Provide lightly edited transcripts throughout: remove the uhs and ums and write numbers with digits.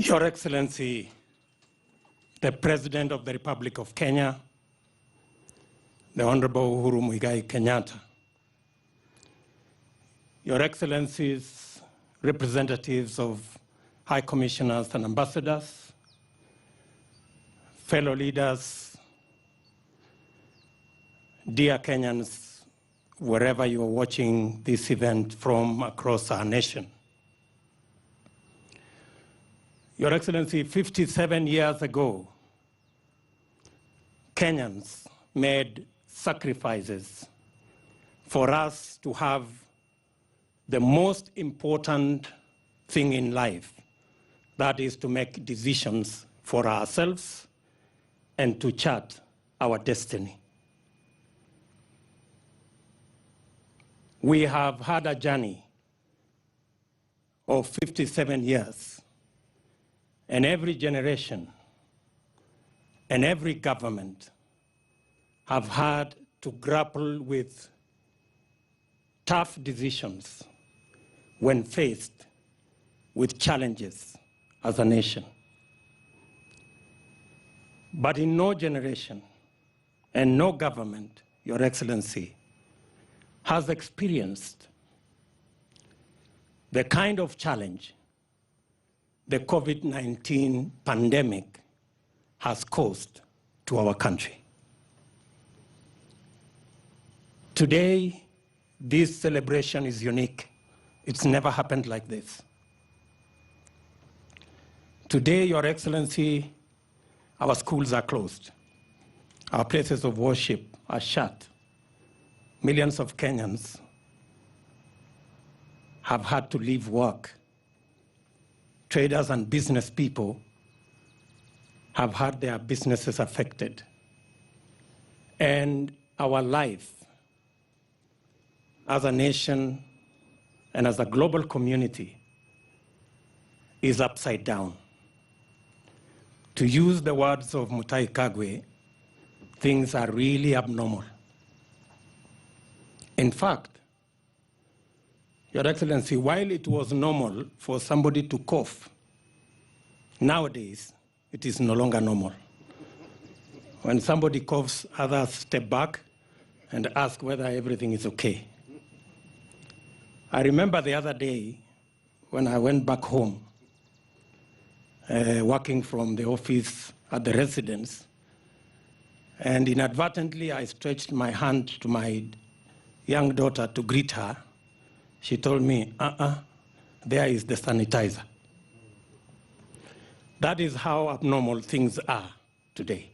Your Excellency, the President of the Republic of Kenya, the Honorable Uhuru Muigai Kenyatta, Your Excellencies, representatives of High Commissioners and Ambassadors, fellow leaders, dear Kenyans, wherever you are watching this event from across our nation. Your Excellency, 57 years ago, Kenyans made sacrifices for us to have the most important thing in life, that is to make decisions for ourselves and to chart our destiny. We have had a journey of 57 years, and every generation and every government have had to grapple with tough decisions when faced with challenges as a nation. But in no generation and no government, Your Excellency, has experienced the kind of challenge the COVID-19 pandemic has caused to our country. Today, this celebration is unique. It's never happened like this. Today, Your Excellency, our schools are closed. Our places of worship are shut. Millions of Kenyans have had to leave work. Traders and business people have had their businesses affected. And our life as a nation and as a global community is upside down. To use the words of Mutahi Kagwe, things are really abnormal. In fact, Your Excellency, while it was normal for somebody to cough, nowadays it is no longer normal. When somebody coughs, others step back and ask whether everything is okay. I remember the other day when I went back home, working from the office at the residence, and inadvertently I stretched my hand to my young daughter to greet her. She told me, there is the sanitizer. That is how abnormal things are today.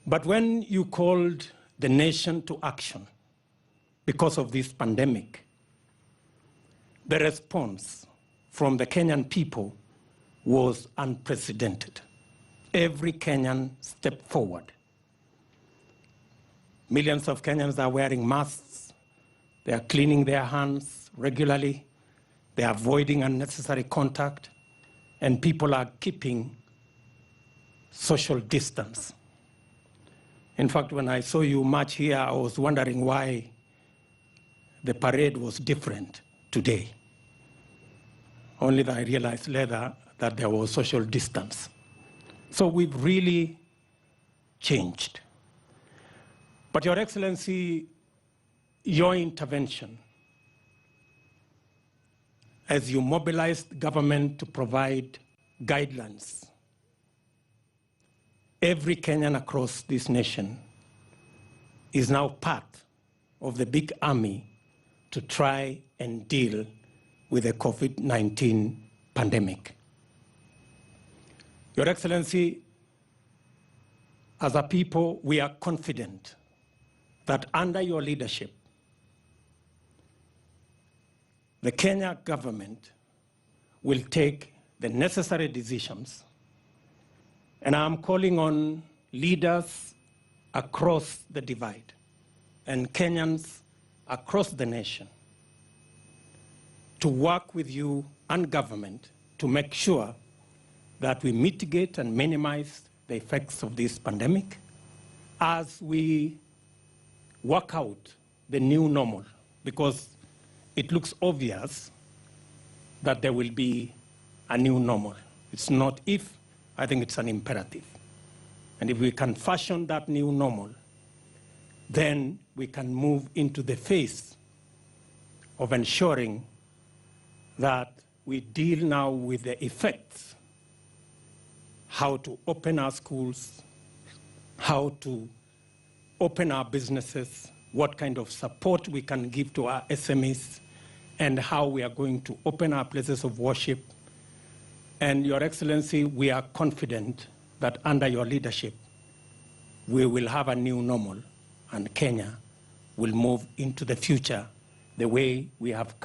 But when you called the nation to action because of this pandemic, the response from the Kenyan people was unprecedented. Every Kenyan stepped forward. Millions of Kenyans are wearing masks. They are cleaning their hands regularly. They are avoiding unnecessary contact. And people are keeping social distance. In fact, when I saw you march here, I was wondering why the parade was different today. Only that I realized later that there was social distance. So we've really changed. But Your Excellency, your intervention as you mobilized government to provide guidelines, every Kenyan across this nation is now part of the big army to try and deal with the COVID-19 pandemic. Your Excellency, as a people, we are confident that under your leadership, the Kenya government will take the necessary decisions, and I'm calling on leaders across the divide and Kenyans across the nation to work with you and government to make sure that we mitigate and minimize the effects of this pandemic as we work out the new normal, because it looks obvious that there will be a new normal. It's not if, I think it's an imperative. And if we can fashion that new normal, then we can move into the phase of ensuring that we deal now with the effects, how to open our schools, how to open our businesses, what kind of support we can give to our SMEs, and how we are going to open our places of worship. And Your Excellency, we are confident that under your leadership, we will have a new normal, and Kenya will move into the future the way we have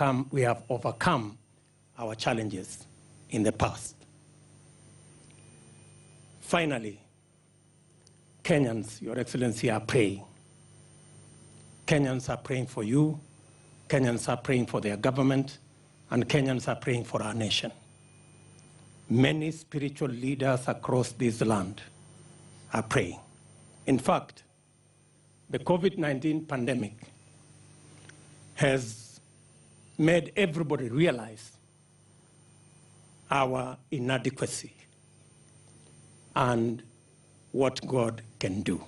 overcome our challenges in the past. Finally, Kenyans, Your Excellency, are praying. Kenyans are praying for you, Kenyans are praying for their government, and Kenyans are praying for our nation. Many spiritual leaders across this land are praying. In fact, the COVID-19 pandemic has made everybody realize our inadequacy and what God can do.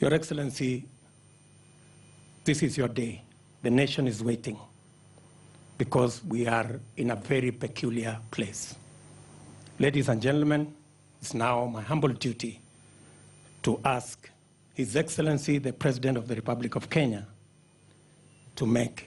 Your Excellency, this is your day. The nation is waiting because we are in a very peculiar place. Ladies and gentlemen, it's now my humble duty to ask His Excellency, the President of the Republic of Kenya, to make